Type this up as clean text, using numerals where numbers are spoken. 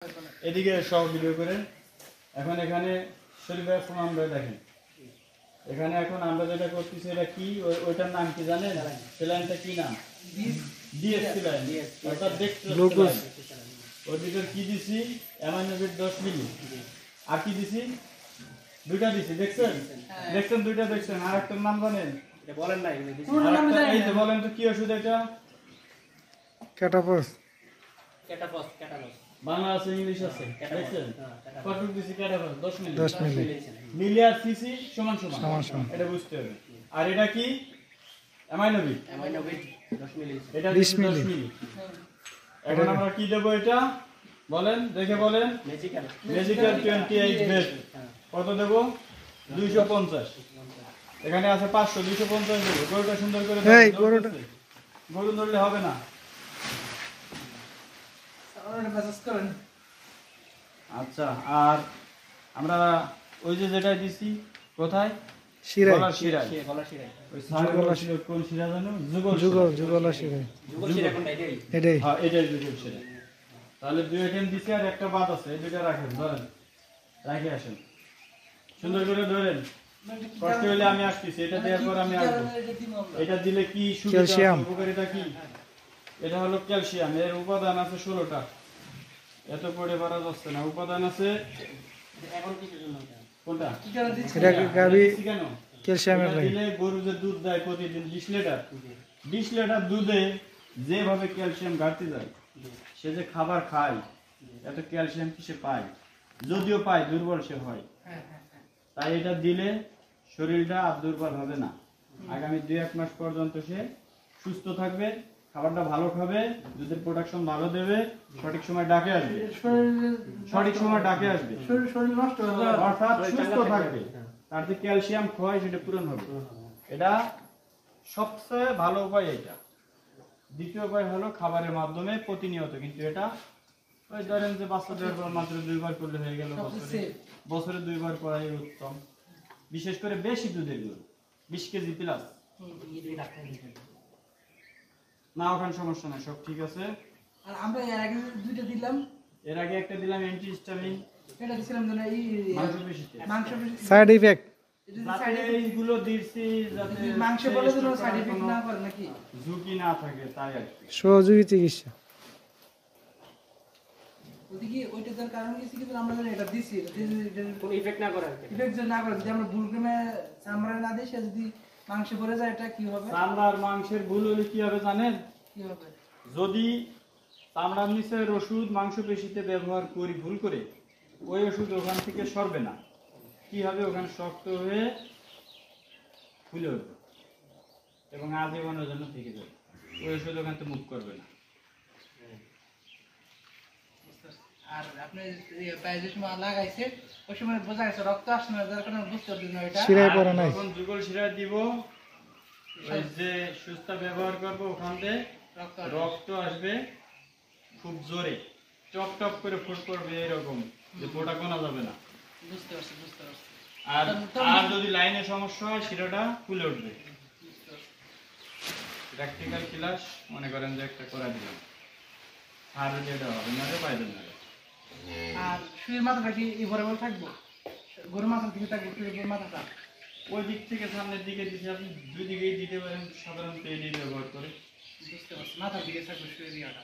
এদিকে সব ভিডিও করে এখন এখানে শরীফের ফোন আমরা দেখেন এখানে এখন আমরা যেটা করতেছি এটা কি ওইটার নাম কি জানেন সেলাইনটা কি নাম ডিএসসি লাইন অর্থাৎ গ্লুকোজ ওর ভিতর কি দিছি অ্যামাইনোভিট 10 মিলি আর কি দিছি দুইটা দিছি দেখছেন দেখছেন দুইটা দেখছেন আর একটার নাম জানেন এটা বলেন না এই যে বলেন তো কি ওষুধ এটা ক্যাটাপস বাংলা আছে ইংলিশ আছে দেখছেন কতটুকু দিছি ক্যাটাপস 10 মিলি মিলি আর সিসি সমান সমান এটা বুঝতে হবে আর এটা কি অ্যামাইনোভিট 10 মিলি এটা 20 মিলি এখন আমরা কি দেব এটা বলেন দেখে বলেন ম্যাজিক্যাল 28 বেড কত দেব 250 এখানে আছে 500 250 দেব গরুটা সুন্দর করে এই গরুটা গরু ধরলে হবে না আচ্ছা আর আমরা ওই যে যেটা দিছি কোথায় গলার শিরায় ওই গলার শিরায় কোন শিরা জানো যুগল শিরায় এটাই হ্যাঁ এটাই যুগল শিরা তাহলে দুই আইটেম দিছি আর একটা বাদ আছে এই দুইটা রাখেন ধরেন রাখে আসেন সুন্দর করে ধরেন কষ্ট হলে আমি আসতেছি এটা দেওয়ার পর আমি আসবো এটা দিলে কি সুবিধা উপকারিতা কি এটা হলো ক্যালসিয়াম এর উপাদান আছে 16টা এত পড়ে পারা যাচ্ছে না উপাদান আছে এখন কিছু জন্য কোনটা এটা গাবি কেন ক্যালসিয়ামের লাগে দিলে গরু যে দুধ দেয় প্রতিদিন 20 লিটার দুধে যেভাবে ক্যালসিয়াম ঘাটতি যায় সে যে খাবার খায় এত ক্যালসিয়াম কিসে পায় যদিও পায় দুর্বল সে হয় তাই এটা দিলে শরীরটা আর দুর্বল হবে না আগামী 2-1 মাস পর্যন্ত সে সুস্থ থাকবে খাবারটা ভালো খাবে দুধের প্রোডাকশন ভালো দেবে সঠিক সময় ডাকে আসবে শরীর নষ্ট হবে অর্থাৎ সুস্থ থাকবে তার যে ক্যালসিয়াম ক্ষয় সেটা পূরণ হবে এটা সবচেয়ে ভালো উপায় এটা দ্বিতীয় উপায় হলো খাবারের মাধ্যমে প্রতিনিয়ত কিন্তু এটা ওই ধরেন যে বাচ্চাদের মাত্র 2 বার করলে হয়ে গেল বছরে 2 বার করাই উত্তম বিশেষ করে বেশি দুধের গরু 20 কেজি প্লাস না ওখানে সমস্যা নাই সব ঠিক আছে আর আমরা এর আগে দুইটা দিলাম এর আগে একটা দিলাম অ্যান্টিহিস্টামিন এটা দিছিলাম না এই মাংসপেশি সাইড ইফেক্ট এইগুলো দিছি যাতে মাংস বলে যেন সাইড ইফেক্ট না করে নাকি ঝুঁকি না থাকে তাই আর কি সহযোগী চিকিৎসা ওদিকে ওইটার কারণে কি কিন্তু আমরা এটা দিছি কোনো ইফেক্ট না করে ইফেক্ট না করে যদি আমরা ভুলক্রমে চামড়া না দিই সে যদি মাংস পড়ে যায় এটা কি হবে চামড়ার মাংসের ভুল হলে কি হবে জানেন কি হবে যদি চামড়ার নিচের ওষুধ মাংসপেশিতে ব্যবহার করি ভুল করে ওই ওষুধ ওখান থেকে সরবে না কি হবে ওখানে শক্ত হয়ে ফুলে উঠবে এবং আজীবনের জন্য থেকে যাবে ওই ওষুধ ওখান থেকে মুভ করবে না আর আপনি প্রায় যে সময় লাগাইছে ওই সময় বোঝা গেছে রক্ত আসছে না যার কারণে বুঝতে পারছেন না এটা শিরায় পড়ে নাই যখন যুগল শিরায় দিব ওই যে সুস্থা ব্যবহার করব ওখান থেকে রক্ত আসবে খুব জোরে টপ টপ করে ফুট করবে এরকম যে ফোঁটা কোনা যাবে না বুঝতে পারছি আর আর যদি লাইনে সমস্যা হয় শিরাটা ফুলে উঠবে প্র্যাকটিক্যাল ক্লাস মনে করেন যে একটা করা দিলাম আর যেটা হবে না রে পাইবেন না আর শুয়ের মাথাটা কি বরাবর থাকবো গরুর মাথা থেকে থাকবো শুয়ের মাথাটা ওই দিক থেকে সামনের দিকে দিতে আপনি দুই দিকেই দিতে পারেন সাধারণত এই ব্যবহার করে বুঝতে পারছি মাথার দিকে থাকবে শুয়ের ইয়াটা